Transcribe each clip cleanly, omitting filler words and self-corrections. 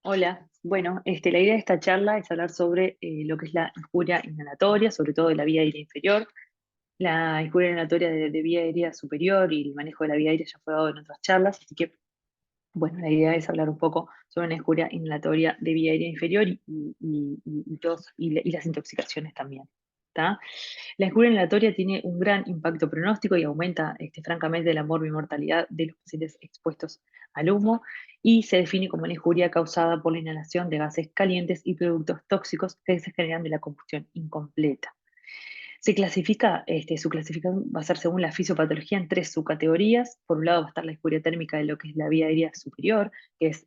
Hola, bueno, la idea de esta charla es hablar sobre lo que es la injuria inhalatoria, sobre todo de la vía aérea inferior. La injuria inhalatoria de vía aérea superior y el manejo de la vía aérea ya fue dado en otras charlas, así que, bueno, la idea es hablar un poco sobre una injuria inhalatoria de vía aérea inferior y las intoxicaciones también. ¿Tá? La injuria inhalatoria tiene un gran impacto pronóstico y aumenta francamente la morbimortalidad de los pacientes expuestos al humo y se define como una injuria causada por la inhalación de gases calientes y productos tóxicos que se generan de la combustión incompleta. Su clasificación va a ser según la fisiopatología en tres subcategorías. Por un lado va a estar la injuria térmica de lo que es la vía aérea superior, que es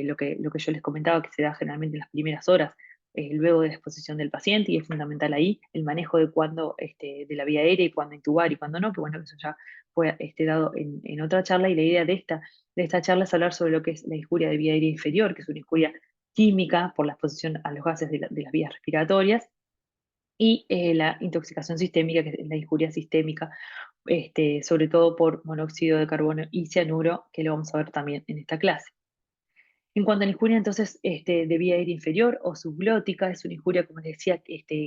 lo que yo les comentaba, que se da generalmente en las primeras horas luego de la exposición del paciente, y es fundamental ahí el manejo de cuándo, de la vía aérea y cuándo intubar y cuándo no, que bueno, eso ya fue dado en otra charla, y la idea de esta charla es hablar sobre lo que es la injuria de vía aérea inferior, que es una injuria química por la exposición a los gases de las vías respiratorias, y la intoxicación sistémica, que es la injuria sistémica, sobre todo por monóxido de carbono y cianuro, que lo vamos a ver también en esta clase. En cuanto a la injuria, entonces, de vía aérea inferior o subglótica, es una injuria, como les decía,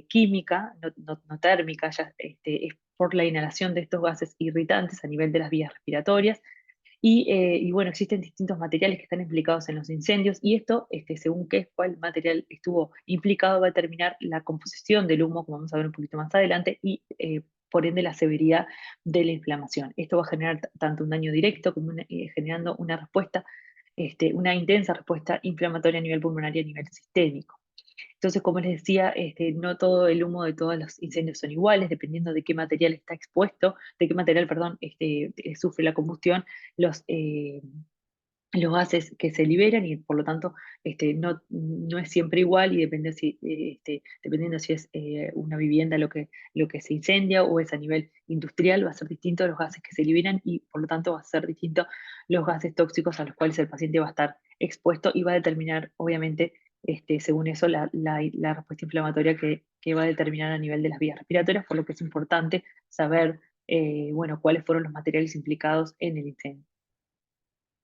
química, no térmica, ya, es por la inhalación de estos gases irritantes a nivel de las vías respiratorias. Y bueno, existen distintos materiales que están implicados en los incendios, y esto, según cuál material estuvo implicado, va a determinar la composición del humo, como vamos a ver un poquito más adelante, y por ende la severidad de la inflamación. Esto va a generar tanto un daño directo como generando una respuesta, una intensa respuesta inflamatoria a nivel pulmonar y a nivel sistémico. Entonces, como les decía, no todo el humo de todos los incendios son iguales, dependiendo de qué material está expuesto, de qué material, perdón, sufre la combustión, los, eh, los gases que se liberan, y por lo tanto no es siempre igual, y dependiendo si es una vivienda lo que se incendia o es a nivel industrial, va a ser distinto los gases que se liberan, y por lo tanto va a ser distinto los gases tóxicos a los cuales el paciente va a estar expuesto, y va a determinar, obviamente, según eso, la respuesta inflamatoria que va a determinar a nivel de las vías respiratorias, por lo que es importante saber, bueno, cuáles fueron los materiales implicados en el incendio.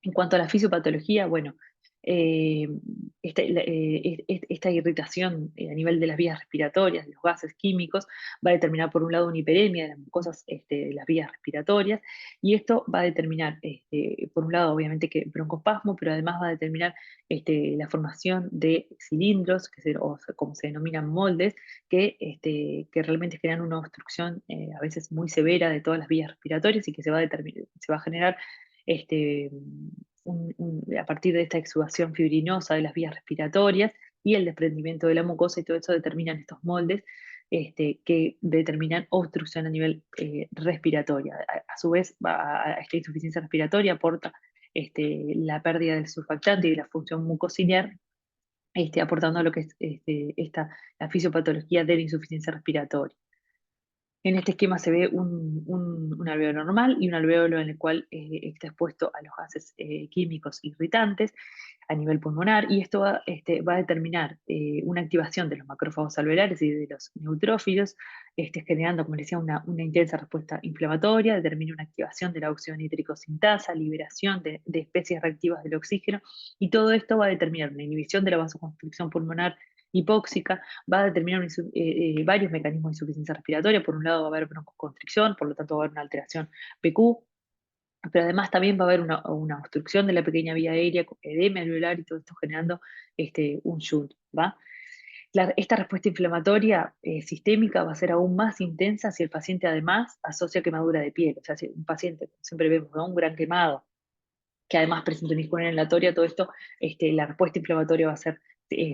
En cuanto a la fisiopatología, bueno, eh, esta irritación a nivel de las vías respiratorias, de los gases químicos, va a determinar por un lado una hiperemia de las mucosas de las vías respiratorias, y esto va a determinar, por un lado, obviamente, que broncoespasmo, pero además va a determinar la formación de cilindros, como se denominan moldes, que realmente generan una obstrucción a veces muy severa de todas las vías respiratorias, y que se va a generar este, a partir de esta exudación fibrinosa de las vías respiratorias y el desprendimiento de la mucosa, y todo eso determinan estos moldes, que determinan obstrucción a nivel respiratorio. A su vez, a esta insuficiencia respiratoria aporta la pérdida del surfactante y de la función mucociliar, aportando a lo que es la fisiopatología de la insuficiencia respiratoria. En este esquema se ve un alveolo normal y un alveolo en el cual está expuesto a los gases químicos irritantes a nivel pulmonar, y esto va a determinar una activación de los macrófagos alveolares y de los neutrófilos, generando, como les decía, una intensa respuesta inflamatoria. Determina una activación de la óxido nítrico sintasa, liberación de especies reactivas del oxígeno, y todo esto va a determinar una inhibición de la vasoconstricción pulmonar hipóxica. Va a determinar varios mecanismos de insuficiencia respiratoria. Por un lado va a haber broncoconstricción, por lo tanto va a haber una alteración PQ, pero además también va a haber una obstrucción de la pequeña vía aérea, con edema alveolar, y todo esto generando un shunt, ¿va? Esta respuesta inflamatoria sistémica va a ser aún más intensa si el paciente además asocia quemadura de piel. O sea, si un paciente, siempre vemos, ¿no?, un gran quemado, que además presenta una disfunción inhalatoria, todo esto, la respuesta inflamatoria va a ser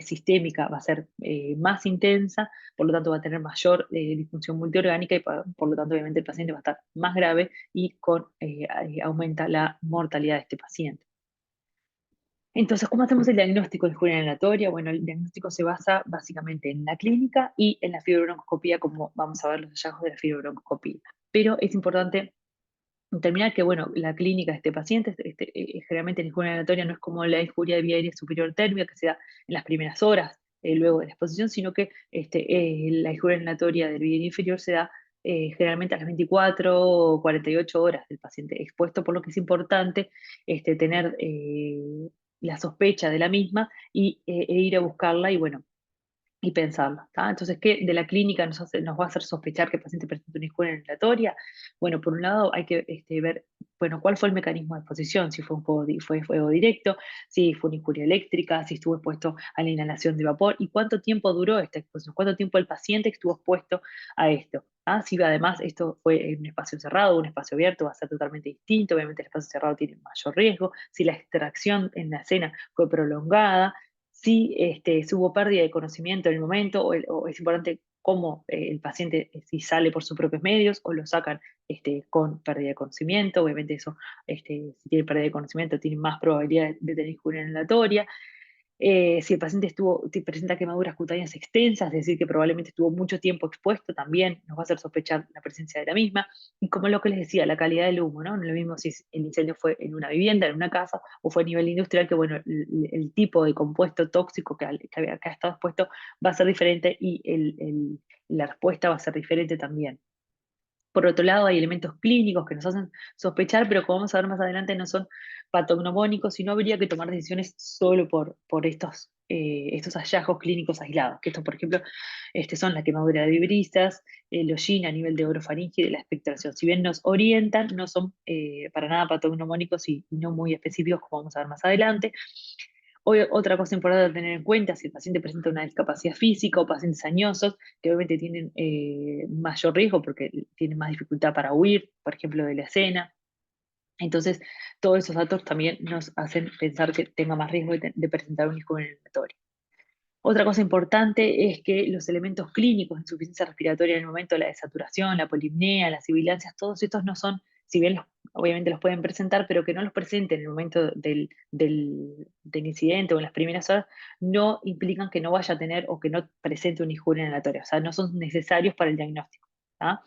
sistémica, va a ser más intensa, por lo tanto va a tener mayor disfunción multiorgánica, y por lo tanto obviamente el paciente va a estar más grave, y aumenta la mortalidad de este paciente. Entonces, ¿cómo hacemos el diagnóstico de disfunción inhalatoria? Bueno, el diagnóstico se basa básicamente en la clínica y en la fibrobroncoscopía, como vamos a ver los hallazgos de la fibrobroncoscopía. Pero es importante determinar que, bueno, la clínica de este paciente, generalmente la injuria inhalatoria no es como la injuria de vía aérea superior térmica, que se da en las primeras horas luego de la exposición, sino que la injuria inhalatoria del vía aérea inferior se da generalmente a las 24 o 48 horas del paciente expuesto, por lo que es importante tener la sospecha de la misma e ir a buscarla y bueno, y pensarla, ¿tá? Entonces, ¿qué de la clínica nos va a hacer sospechar que el paciente presenta una disfunción inhalatoria? Bueno, por un lado hay que ver, bueno, cuál fue el mecanismo de exposición, si fue un fuego directo, si fue una injuria eléctrica, si estuvo expuesto a la inhalación de vapor y cuánto tiempo duró esta exposición, cuánto tiempo el paciente estuvo expuesto a esto. ¿Ah? Si además esto fue en un espacio cerrado o un espacio abierto, va a ser totalmente distinto. Obviamente el espacio cerrado tiene mayor riesgo. Si la extracción en la escena fue prolongada, si hubo pérdida de conocimiento en el momento, o es importante cómo el paciente, si sale por sus propios medios o lo sacan con pérdida de conocimiento. Obviamente eso, si tiene pérdida de conocimiento, tiene más probabilidad de tener injuria inhalatoria. Si el paciente presenta quemaduras cutáneas extensas, es decir, que probablemente estuvo mucho tiempo expuesto, también nos va a hacer sospechar la presencia de la misma. Y como lo que les decía, la calidad del humo, ¿no? No es lo mismo si el incendio fue en una vivienda, en una casa, o fue a nivel industrial, que bueno, el tipo de compuesto tóxico que ha estado expuesto va a ser diferente y la respuesta va a ser diferente también. Por otro lado, hay elementos clínicos que nos hacen sospechar, pero como vamos a ver más adelante, no son patognomónicos y no habría que tomar decisiones solo por estos hallazgos clínicos aislados, que estos, por ejemplo, son la quemadura de vibrisas, el hollín a nivel de orofaringe y de la expectoración. Si bien nos orientan, no son para nada patognomónicos y no muy específicos, como vamos a ver más adelante. Otra cosa importante a tener en cuenta, si el paciente presenta una discapacidad física o pacientes añosos, que obviamente tienen mayor riesgo porque tienen más dificultad para huir, por ejemplo, de la escena. Entonces, todos esos datos también nos hacen pensar que tenga más riesgo de presentar un disco inhalatorio. Otra cosa importante es que los elementos clínicos de insuficiencia respiratoria en el momento de la desaturación, la polipnea, las sibilancias, todos estos no son, si bien obviamente los pueden presentar, pero que no los presenten en el momento del incidente o en las primeras horas, no implican que no vaya a tener o que no presente una injuria inhalatoria, o sea, no son necesarios para el diagnóstico. ¿Ah?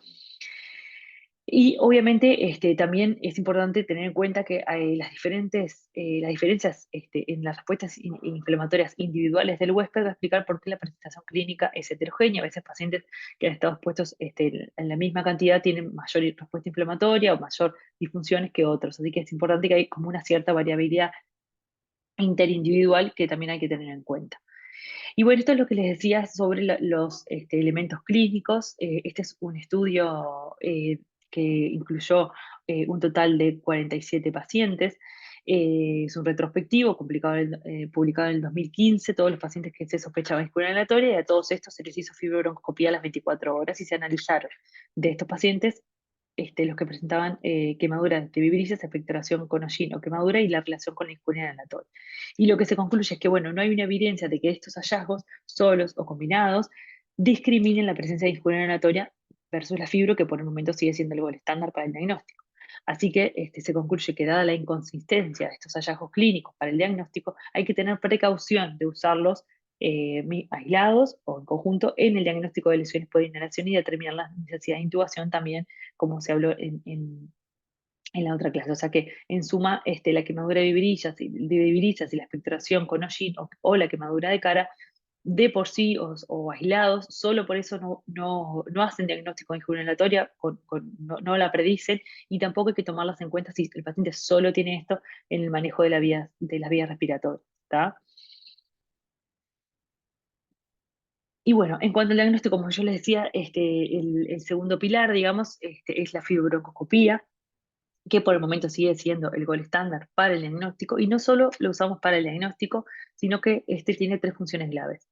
Y obviamente también es importante tener en cuenta que hay las diferencias en las respuestas inflamatorias individuales del huésped va a explicar por qué la presentación clínica es heterogénea. A veces pacientes que han estado expuestos en la misma cantidad tienen mayor respuesta inflamatoria o mayor disfunciones que otros. Así que es importante que hay como una cierta variabilidad interindividual que también hay que tener en cuenta. Y bueno, esto es lo que les decía sobre los elementos clínicos. Este es un estudio que incluyó un total de 47 pacientes. Es un retrospectivo publicado en el 2015. Todos los pacientes que se sospechaban de disfunción inhalatoria, y a todos estos se les hizo fibrobroncoscopía a las 24 horas y se analizaron de estos pacientes los que presentaban quemadura de vibrisas, expectoración con hollín o quemadura y la relación con la injuria inhalatoria. Y lo que se concluye es que, bueno, no hay una evidencia de que estos hallazgos, solos o combinados, discriminen la presencia de injuria inhalatoria versus la fibro, que por el momento sigue siendo el gol estándar para el diagnóstico. Así que se concluye que, dada la inconsistencia de estos hallazgos clínicos para el diagnóstico, hay que tener precaución de usarlos aislados o en conjunto en el diagnóstico de lesiones por inhalación y determinar la necesidad de intubación también, como se habló en la otra clase. O sea que, en suma, la quemadura de virillas y la expectoración con hollín o la quemadura de cara, de por sí o aislados, solo por eso no hacen diagnóstico de injuria inhalatoria, no la predicen, y tampoco hay que tomarlas en cuenta si el paciente solo tiene esto en el manejo de las vías respiratorias. ¿Está? Y bueno, en cuanto al diagnóstico, como yo les decía, el segundo pilar, digamos, es la fibrobroncoscopía, que por el momento sigue siendo el gol estándar para el diagnóstico, y no solo lo usamos para el diagnóstico, sino que tiene tres funciones claves,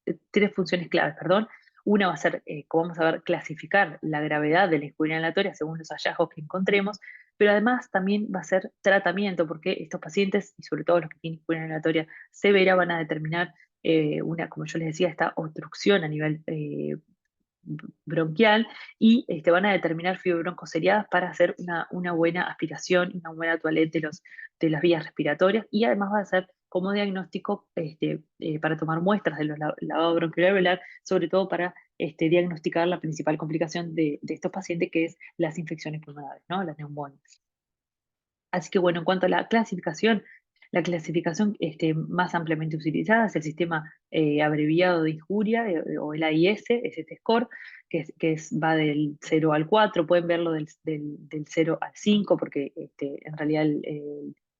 perdón. Una va a ser, como vamos a ver, clasificar la gravedad de la injuria inhalatoria según los hallazgos que encontremos, pero además también va a ser tratamiento, porque estos pacientes, y sobre todo los que tienen injuria inhalatoria severa, van a determinar como yo les decía, esta obstrucción a nivel bronquial, y van a determinar fibrobroncoseriadas para hacer una buena aspiración y una buena toilette de las vías respiratorias, y además va a ser como diagnóstico para tomar muestras de los lavado bronquial alveolar, sobre todo para diagnosticar la principal complicación de estos pacientes, que es las infecciones pulmonares, ¿no? Las neumonias. Así que bueno, en cuanto a la clasificación más ampliamente utilizada es el sistema abreviado de injuria, o el AIS, es este score, va del 0 al 4. Pueden verlo del 0 al 5, porque en realidad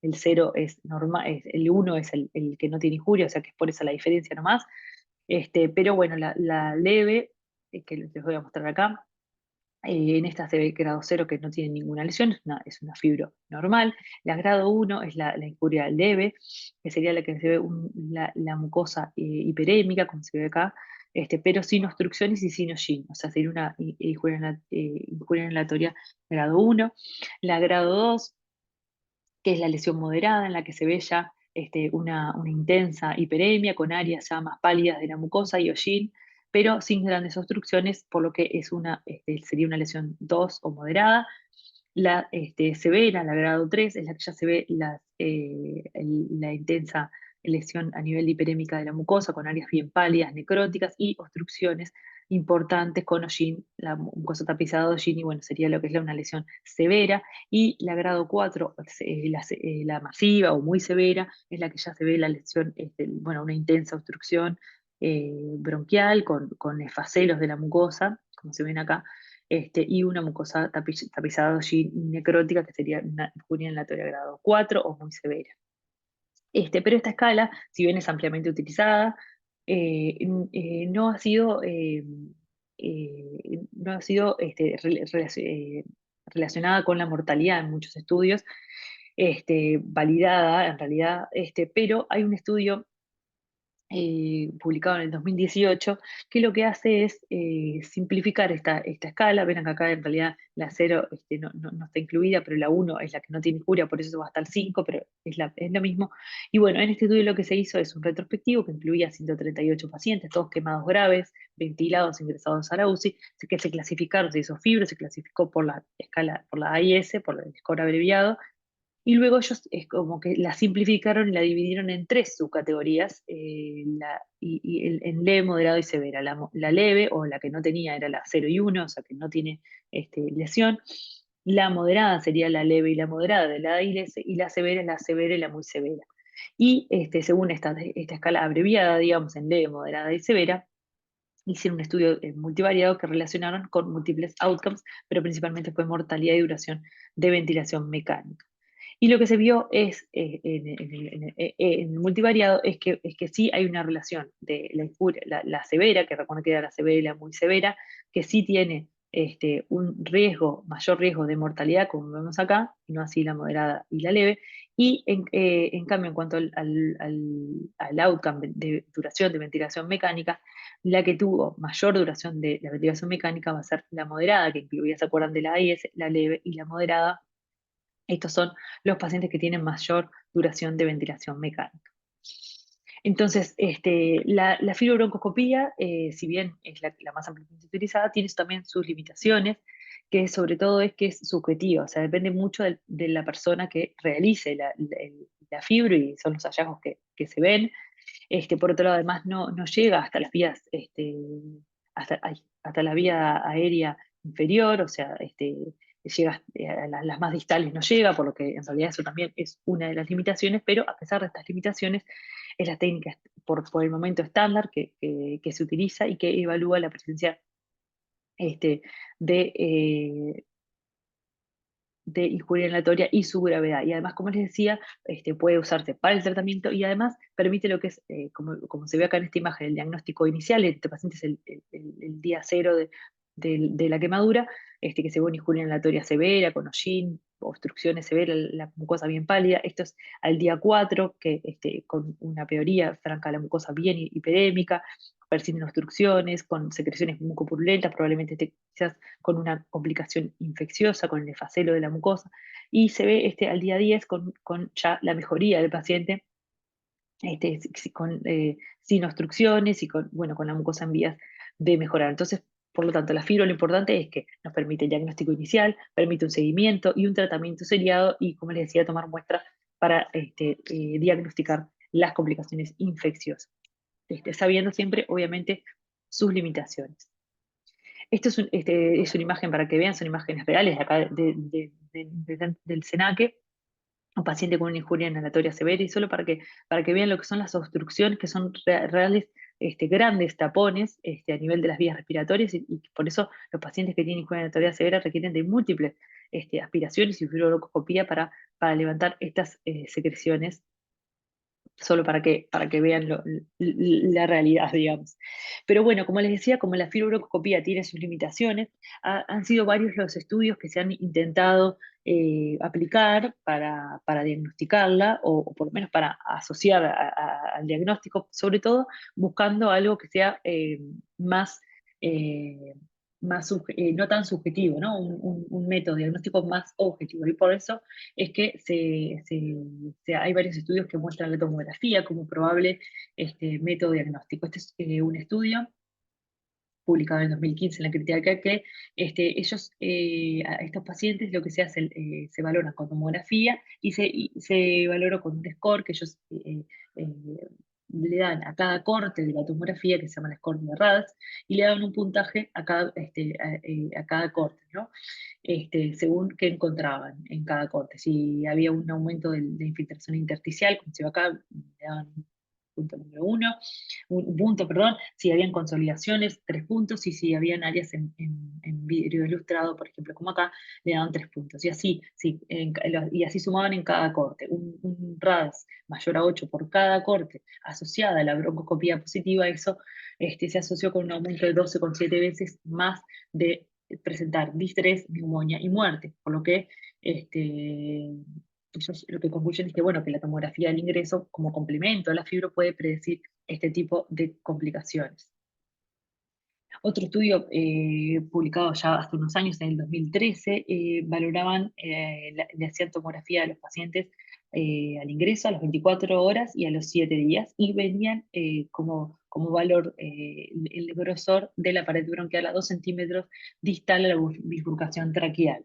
el 0 es normal, el 1 es el que no tiene injuria, o sea que es por eso la diferencia nomás. Pero bueno, la leve, que les voy a mostrar acá, en esta se ve grado 0 que no tiene ninguna lesión, es una fibro normal. La grado 1 es la injuria leve, que sería la que se ve la mucosa hiperémica, como se ve acá, pero sin obstrucciones y sin hollín, o sea, sería una injuria inhalatoria grado 1. La grado 2, que es la lesión moderada, en la que se ve ya una intensa hiperemia con áreas ya más pálidas de la mucosa y hollín, pero sin grandes obstrucciones, por lo que sería una lesión 2 o moderada. La severa, la grado 3, es la que ya se ve la intensa lesión a nivel hiperémica de la mucosa, con áreas bien pálidas, necróticas y obstrucciones importantes con hollín, la mucosa tapizada de hollín, y bueno, sería lo que es una lesión severa. Y la grado 4, la masiva o muy severa, es la que ya se ve la lesión, bueno, una intensa obstrucción bronquial con esfacelos de la mucosa, como se ven acá, y una mucosa tapizada y necrótica, que sería una injuria inhalatoria grado 4 o muy severa. Pero esta escala, si bien es ampliamente utilizada, no ha sido, no ha sido relacionada con la mortalidad en muchos estudios, validada en realidad, pero hay un estudio publicado en el 2018, que lo que hace es simplificar esta escala. Ven acá en realidad la 0 no está incluida, pero la 1 es la que no tiene injuria, por eso va hasta el 5, pero es lo mismo. Y bueno, en este estudio lo que se hizo es un retrospectivo que incluía 138 pacientes, todos quemados graves, ventilados, ingresados a la UCI, que se clasificaron, se hizo fibro, se clasificó por la escala, por la AIS, por el score abreviado, y luego ellos es como que la simplificaron y la dividieron en tres subcategorías, en leve, moderado y severa. La leve, o la que no tenía, era la 0 y 1, o sea que no tiene lesión. La moderada sería la leve y la moderada de la AILS, y la severa es la severa y la muy severa. Y según esta escala abreviada, digamos, en leve, moderada y severa, hicieron un estudio multivariado que relacionaron con múltiples outcomes, pero principalmente fue mortalidad y duración de ventilación mecánica. Y lo que se vio es, en el multivariado, es que sí hay una relación de la severa, que recuerda que era la severa y la muy severa, que sí tiene un mayor riesgo de mortalidad, como vemos acá, y no así la moderada y la leve. Y en cambio, en cuanto al outcome de duración de ventilación mecánica, la que tuvo mayor duración de la ventilación mecánica va a ser la moderada, que incluía, ¿se acuerdan de la AIS? La leve y la moderada. Estos son los pacientes que tienen mayor duración de ventilación mecánica. Entonces, la fibrobroncoscopía, si bien es la más ampliamente utilizada, tiene también sus limitaciones, que sobre todo es que es subjetiva, o sea, depende mucho de la persona que realice la fibro, y son los hallazgos que se ven. Por otro lado, además, no llega hasta las vías, hasta la vía aérea inferior, o sea, llega a las más distales, no llega, por lo que en realidad eso también es una de las limitaciones, pero a pesar de estas limitaciones, es la técnica por el momento estándar que se utiliza y que evalúa la presencia este, de, eh, de injuria inhalatoria y su gravedad. Y además, como les decía, puede usarse para el tratamiento, y además permite lo que es, como se ve acá en esta imagen, el diagnóstico inicial. Este paciente es el día cero de la quemadura, que se ve una injuria inhalatoria severa, con hollín, obstrucciones severas, la mucosa bien pálida. Esto es al día 4, que con una peoría franca, la mucosa bien hiperémica, persisten obstrucciones, con secreciones mucopurulentas, probablemente quizás con una complicación infecciosa, con el nefacelo de la mucosa, y se ve al día 10 con ya la mejoría del paciente, sin obstrucciones y bueno, con la mucosa en vías de mejorar. Entonces, por lo tanto, la fibra, lo importante es que nos permite el diagnóstico inicial, permite un seguimiento y un tratamiento seriado, y, como les decía, tomar muestras para diagnosticar las complicaciones infecciosas, sabiendo siempre, obviamente, sus limitaciones. Esto es una imagen para que vean, son imágenes reales de acá del SENACE, un paciente con una injuria inhalatoria severa, y solo para que vean lo que son las obstrucciones, que son reales, grandes tapones a nivel de las vías respiratorias, y por eso los pacientes que tienen injuria inhalatoria severa requieren de múltiples aspiraciones y fluoroscopía para levantar estas secreciones, solo para que vean la realidad, digamos. Pero bueno, como les decía, como la fibroscopía tiene sus limitaciones, han sido varios los estudios que se han intentado aplicar para diagnosticarla, o por lo menos para asociar al diagnóstico, sobre todo buscando algo que sea más... eh, no tan subjetivo, ¿no? Un método diagnóstico más objetivo. Y por eso es que hay varios estudios que muestran la tomografía como probable método diagnóstico. Este es un estudio publicado en el 2015 en la crítica que ellos, a estos pacientes lo que se hace, se valora con tomografía y se valora con un score que ellos eh, le dan a cada corte de la tomografía, que se llama el score de RADS, y le dan un puntaje a cada corte, ¿no? Según qué encontraban en cada corte. Si había un aumento de infiltración intersticial, como se ve acá, le daban punto número uno, un punto, perdón, si habían consolidaciones, 3 puntos, y si habían áreas en vidrio ilustrado, por ejemplo, como acá, le daban 3 puntos. Y así, sí, y así sumaban en cada corte. Un RADS mayor a 8 por cada corte asociada a la broncoscopía positiva, eso se asoció con un aumento de 12,7 veces más de presentar distrés, neumonía y muerte, por lo que ellos lo que concluyen es que, bueno, que la tomografía del ingreso como complemento a la fibro puede predecir este tipo de complicaciones. Otro estudio publicado ya hace unos años, en el 2013, valoraban, le hacían tomografía a los pacientes al ingreso a las 24 horas y a los 7 días, y venían como valor el grosor de la pared bronquial a 2 centímetros distal a la bifurcación traqueal.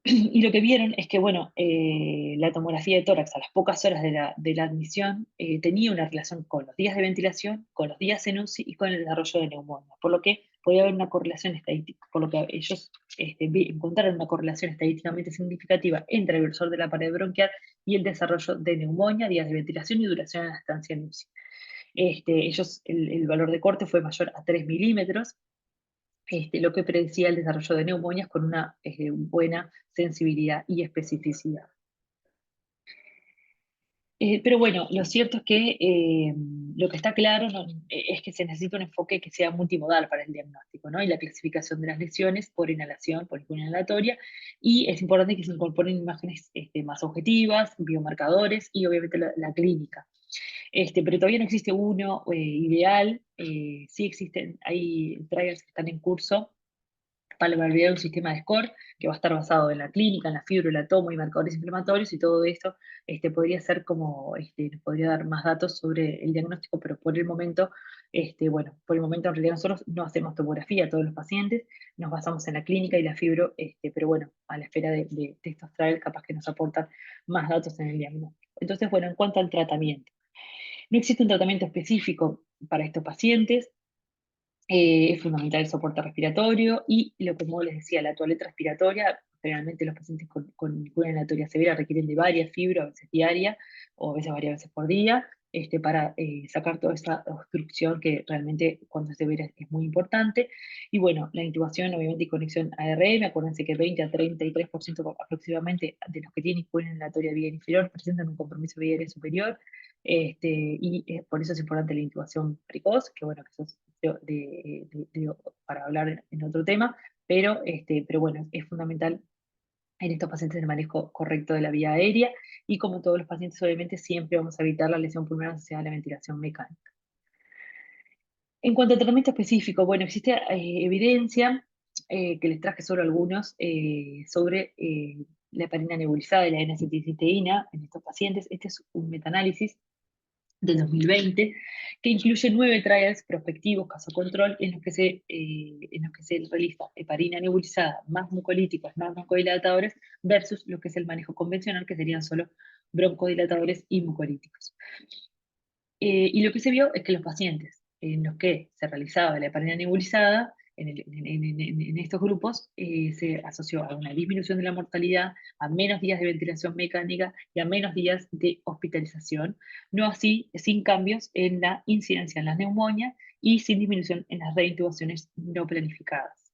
Y lo que vieron es que, bueno, la tomografía de tórax a las pocas horas de la admisión tenía una relación con los días de ventilación, con los días en UCI y con el desarrollo de neumonía, por lo que podía haber una correlación estadística, por lo que ellos encontraron una correlación estadísticamente significativa entre el grosor de la pared bronquial y el desarrollo de neumonía, días de ventilación y duración de la estancia en UCI. El valor de corte fue mayor a 3 milímetros, lo que predecía el desarrollo de neumonias con una buena sensibilidad y especificidad. Pero bueno, lo cierto es que lo que está claro es que se necesita un enfoque que sea multimodal para el diagnóstico, ¿no? Y la clasificación de las lesiones por inhalación, por inhalatoria, y es importante que se incorporen imágenes más objetivas, biomarcadores y obviamente la clínica. Pero todavía no existe uno ideal, sí existen, hay trials que están en curso para validar un sistema de score que va a estar basado en la clínica, en la fibra, la tomo y marcadores inflamatorios, y todo esto podría ser como, nos podría dar más datos sobre el diagnóstico, pero por el momento, bueno, por el momento en realidad nosotros no hacemos tomografía a todos los pacientes, nos basamos en la clínica y la fibro, pero bueno, a la espera de estos trials capaz que nos aportan más datos en el diagnóstico. Entonces, bueno, en cuanto al tratamiento, no existe un tratamiento específico para estos pacientes. Es fundamental el soporte respiratorio y, como les decía, la toaleta respiratoria. Generalmente los pacientes con insuficiencia inhalatoria severa requieren de varias fibras, a veces diaria o a veces varias veces por día, para sacar toda esa obstrucción que realmente cuando es severa es muy importante. Y bueno, la intubación obviamente y conexión ARM, acuérdense que 20 a 33% aproximadamente de los que tienen insuficiencia inhalatoria vía inferior presentan un compromiso vía superior, y por eso es importante la intubación precoz, que bueno, que eso es para hablar en otro tema, pero bueno, es fundamental en estos pacientes el manejo correcto de la vía aérea, y como todos los pacientes, obviamente, siempre vamos a evitar la lesión pulmonar asociada a la ventilación mecánica. En cuanto al tratamiento específico, bueno, existe evidencia, que les traje solo algunos, sobre la heparina nebulizada y la N-acetilcisteína en estos pacientes. Este es un metaanálisis del 2020, que incluye 9 trials prospectivos, caso control, en los que se realiza heparina nebulizada más mucolíticos, más broncodilatadores, versus lo que es el manejo convencional, que serían solo broncodilatadores y mucolíticos. Y lo que se vio es que los pacientes en los que se realizaba la heparina nebulizada, en estos grupos, se asoció a una disminución de la mortalidad, a menos días de ventilación mecánica y a menos días de hospitalización, no así, sin cambios en la incidencia en las neumonias y sin disminución en las reintubaciones no planificadas.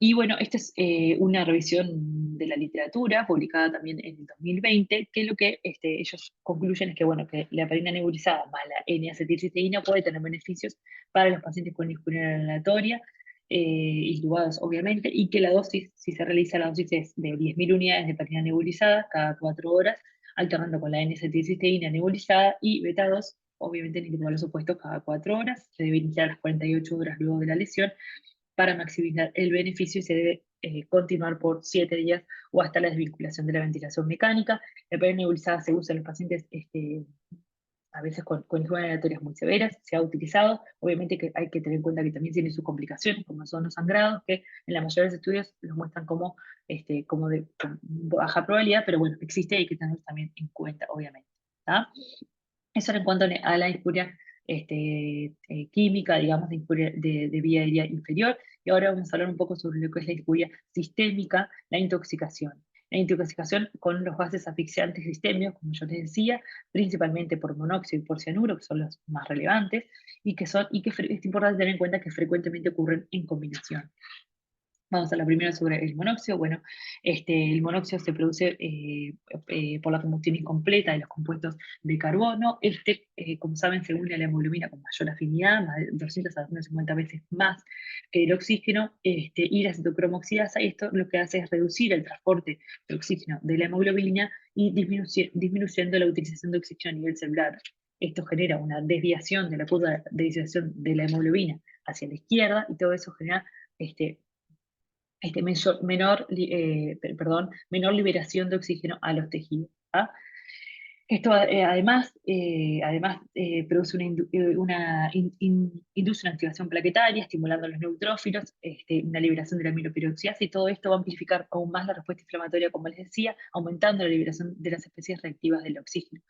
Y bueno, esta es una revisión de la literatura publicada también en el 2020, que lo que ellos concluyen es que, bueno, que la heparina nebulizada más la N-acetilcisteína puede tener beneficios para los pacientes con disfunción aleatoria, intubados obviamente, y que la dosis, si se realiza la dosis es de 10.000 unidades de heparina nebulizada cada 4 horas, alternando con la N-acetilcisteína nebulizada y beta 2, obviamente en intervalos opuestos cada 4 horas, se debe iniciar a las 48 horas luego de la lesión para maximizar el beneficio y se debe continuar por 7 días o hasta la desvinculación de la ventilación mecánica. La heparina nebulizada se usa en los pacientes a veces con disfunciones aleatorias muy severas, se ha utilizado. Obviamente que hay que tener en cuenta que también tiene sus complicaciones, como son los sangrados, que en la mayoría de los estudios los muestran como de con baja probabilidad, pero bueno, existe y hay que tenerlo también en cuenta, obviamente. ¿Tá? Eso era en cuanto a la dispuria química, digamos, de, dispuria de vía aérea inferior. Y ahora vamos a hablar un poco sobre lo que es la dispuria sistémica, la intoxicación. La intoxicación con los gases asfixiantes sistémicos, como yo les decía, principalmente por monóxido y por cianuro, que son los más relevantes, y que es importante tener en cuenta que frecuentemente ocurren en combinación. Vamos a la primera sobre el monóxido. Bueno, el monóxido se produce por la combustión incompleta de los compuestos de carbono. Como saben, se une a la hemoglobina con mayor afinidad, más de 200 a 250 veces más que el oxígeno, y la citocromo oxidasa. Y esto lo que hace es reducir el transporte de oxígeno de la hemoglobina y disminuyendo la utilización de oxígeno a nivel celular. Esto genera una desviación de la curva de disociación de la hemoglobina hacia la izquierda y todo eso genera este, menor liberación de oxígeno a los tejidos. ¿Ah? Esto además produce induce una activación plaquetaria, estimulando los neutrófilos, una liberación de la amiloperoxidasa, y todo esto va a amplificar aún más la respuesta inflamatoria, como les decía, aumentando la liberación de las especies reactivas del oxígeno.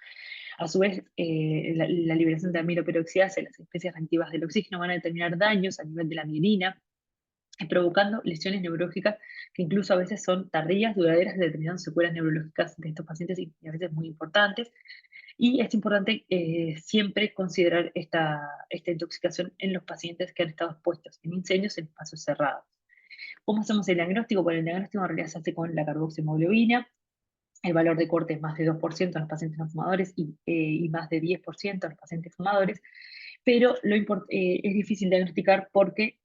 A su vez, la liberación de amiloperoxidasa y las especies reactivas del oxígeno van a determinar daños a nivel de la mielina, provocando lesiones neurológicas que incluso a veces son tardías, duraderas, determinando secuelas neurológicas de estos pacientes y a veces muy importantes. Y es importante siempre considerar esta intoxicación en los pacientes que han estado expuestos en incendios en espacios cerrados. ¿Cómo hacemos el diagnóstico? Bueno, el diagnóstico en realidad se hace con la carboxihemoglobina. El valor de corte es más de 2% en los pacientes no fumadores y más de 10% en los pacientes fumadores, pero es difícil diagnosticar porque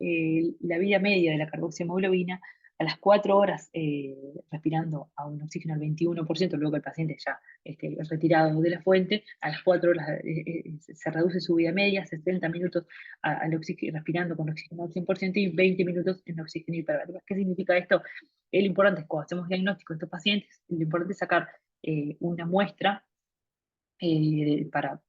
la vida media de la carboxihemoglobina a las 4 horas respirando a un oxígeno al 21%, luego que el paciente ya es retirado de la fuente, a las 4 horas se reduce su vida media, 60 minutos respirando con oxígeno al 100% y 20 minutos en oxígeno hiperbárico. ¿Qué significa esto? Lo importante es cuando hacemos diagnóstico de estos pacientes, lo importante es sacar una muestra para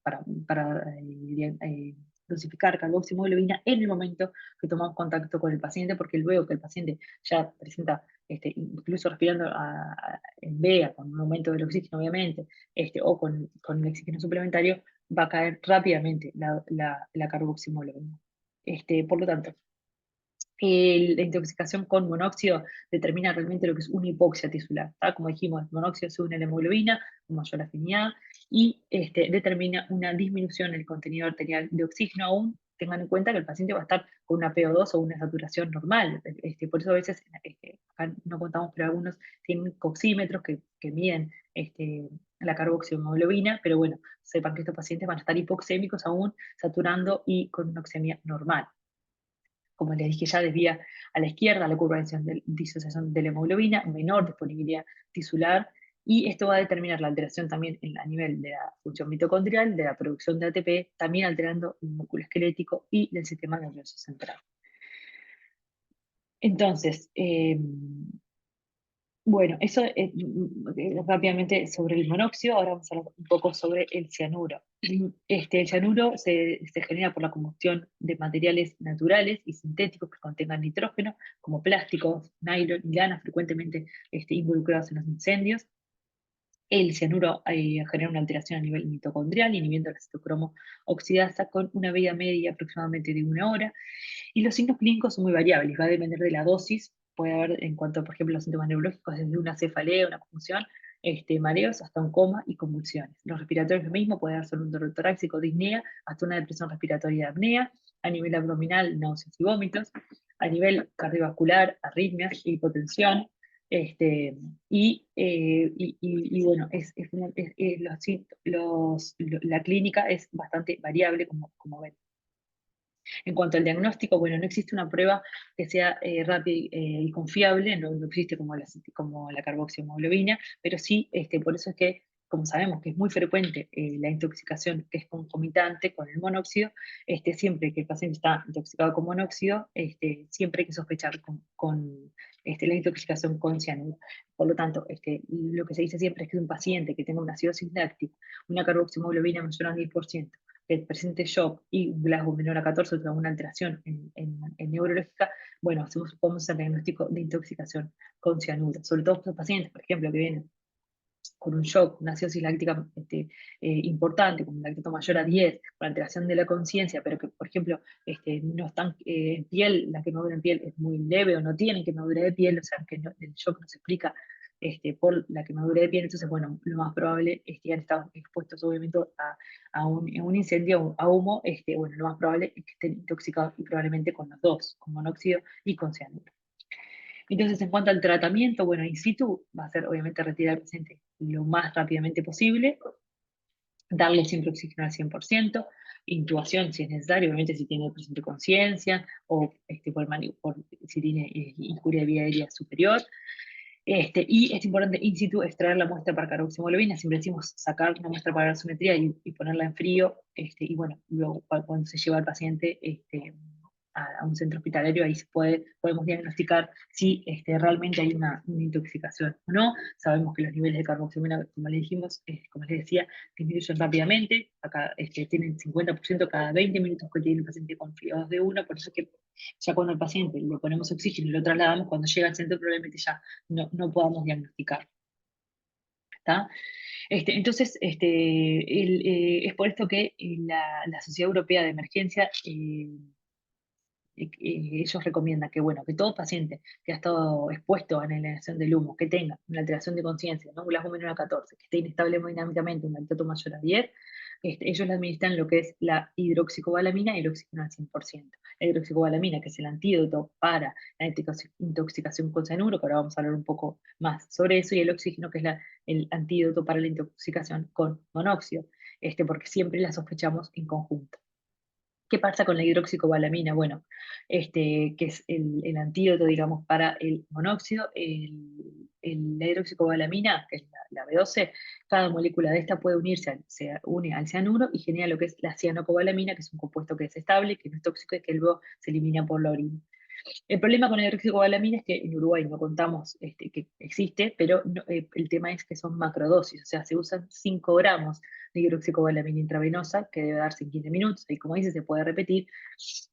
dosificar carboxihemoglobina en el momento que tomamos contacto con el paciente, porque luego que el paciente ya presenta, incluso respirando en vea, con un aumento del oxígeno, obviamente, o con el oxígeno suplementario, va a caer rápidamente la carboxihemoglobina. Por lo tanto, la intoxicación con monóxido determina realmente lo que es una hipoxia tisular. ¿Tá? Como dijimos, el monóxido se une a la hemoglobina con mayor afinidad y determina una disminución en el contenido arterial de oxígeno. Aún tengan en cuenta que el paciente va a estar con una PO2 o una saturación normal. Por eso a veces acá no contamos, pero algunos tienen coxímetros que miden la carboxihemoglobina, pero bueno, sepan que estos pacientes van a estar hipoxémicos aún, saturando y con una oxemia normal. Como les dije, ya desvía a la izquierda la curva de disociación de la hemoglobina, menor disponibilidad tisular, y esto va a determinar la alteración también a nivel de la función mitocondrial, de la producción de ATP, también alterando el músculo esquelético y del sistema nervioso central. Entonces, bueno, eso rápidamente sobre el monóxido. Ahora vamos a hablar un poco sobre el cianuro. El cianuro se genera por la combustión de materiales naturales y sintéticos que contengan nitrógeno, como plásticos, nylon y lana, frecuentemente involucrados en los incendios. El cianuro genera una alteración a nivel mitocondrial, inhibiendo la citocromo oxidasa con una vida media aproximadamente de 1 hora. Y los signos clínicos son muy variables, va a depender de la dosis. Puede haber, en cuanto, por ejemplo, los síntomas neurológicos, desde una cefalea, una confusión, mareos, hasta un coma y convulsiones. Los respiratorios lo mismo, puede haber solo un dolor torácico, disnea, hasta una depresión respiratoria de apnea. A nivel abdominal, náuseas y vómitos. a nivel cardiovascular, arritmias, hipotensión, este, y bueno, la clínica es bastante variable, como ven. En cuanto al diagnóstico, bueno, no existe una prueba que sea rápida y confiable, no existe como la carboxiemoglobina, pero sí, por eso es que, como sabemos que es muy frecuente la intoxicación que es concomitante con el monóxido, siempre que el paciente está intoxicado con monóxido, siempre hay que sospechar con la intoxicación con cianuro. Por lo tanto, lo que se dice siempre es que un paciente que tenga una acidosis láctica, una carboxiemoglobina mayor al 10%, que presente shock y un Glasgow menor a 14 o alguna alteración en neurológica, bueno, podemos hacer diagnóstico de intoxicación con cianuro. Sobre todo los pacientes, por ejemplo, que vienen con un shock, una acidosis láctica importante, con un lactato mayor a 10, con alteración de la conciencia, pero que, por ejemplo, no están en piel, la quemadura en piel es muy leve o no tienen quemadura de piel, o sea, que el shock no se explica por la quemadura de piel, entonces, bueno, lo más probable es que han estado expuestos, obviamente, a un incendio, a humo, bueno, lo más probable es que estén intoxicados y probablemente con los dos, con monóxido y con cianuro. Entonces, en cuanto al tratamiento, bueno, in situ va a ser obviamente retirar al paciente lo más rápidamente posible, darle siempre oxígeno al 100%, intubación si es necesario, obviamente si tiene presente conciencia o si tiene injuria de vía aérea superior. Y es importante in situ extraer la muestra para carboxiemoglobina, siempre decimos sacar una muestra para gasometría y ponerla en frío, y bueno, luego cuando se lleva al paciente a un centro hospitalario, ahí podemos diagnosticar si realmente hay una intoxicación o no. Sabemos que los niveles de carboxiemoglobina, como le dijimos, como les decía, disminuyen rápidamente, acá tienen 50% cada 20 minutos que tiene el paciente con fríos de uno, por eso es que ya cuando al paciente le ponemos oxígeno y lo trasladamos, cuando llega al centro probablemente ya no podamos diagnosticar. ¿Está? Entonces, es por esto que la Sociedad Europea de Emergencia, ellos recomiendan que, bueno, que todo paciente que ha estado expuesto a la inhalación del humo, que tenga una alteración de conciencia, ¿no? Un Glasgow menor a 14, que esté inestable hemodinámicamente, un lactato mayor a 10, ellos le administran lo que es la hidroxicobalamina y el oxígeno al 100%. La hidroxicobalamina, que es el antídoto para la intoxicación con cianuro, que ahora vamos a hablar un poco más sobre eso, y el oxígeno, que es el antídoto para la intoxicación con monóxido, porque siempre la sospechamos en conjunto. ¿Qué pasa con la hidroxicobalamina? Bueno, que es el antídoto, digamos, para el monóxido. La hidroxicobalamina, que es la B12, cada molécula de esta puede se une al cianuro y genera lo que es la cianocobalamina, que es un compuesto que es estable, que no es tóxico y que luego se elimina por la orina. El problema con la hidroxicobalamina es que en Uruguay no contamos que existe, pero el tema es que son macrodosis, o sea, se usan 5 gramos de hidroxicobalamina intravenosa, que debe darse en 15 minutos, y como dice, se puede repetir,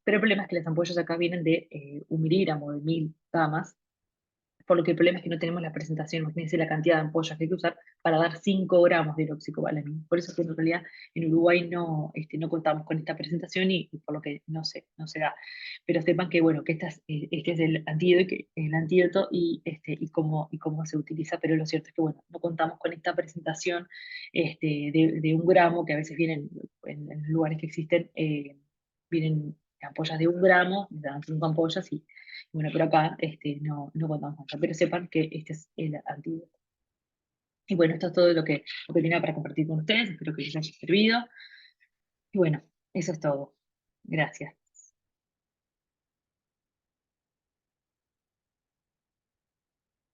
pero el problema es que las ampollas acá vienen de 1 miligramo, de 1000 gamas, por lo que el problema es que no tenemos la presentación, imagínense la cantidad de ampollas que hay que usar para dar 5 gramos de hidroxicobalamina. Por eso que en realidad en Uruguay no contamos con esta presentación y por lo que no se da. Pero sepan que, bueno, que este es el antídoto y cómo se utiliza, pero lo cierto es que, bueno, no contamos con esta presentación de 1 gramo, que a veces vienen en lugares que existen, vienen ampollas de 1 gramo, dan 5 ampollas y bueno, pero acá no contamos con eso, pero sepan que este es el antídoto. Y bueno, esto es todo lo que tenía para compartir con ustedes, espero que les haya servido. Y bueno, eso es todo. Gracias.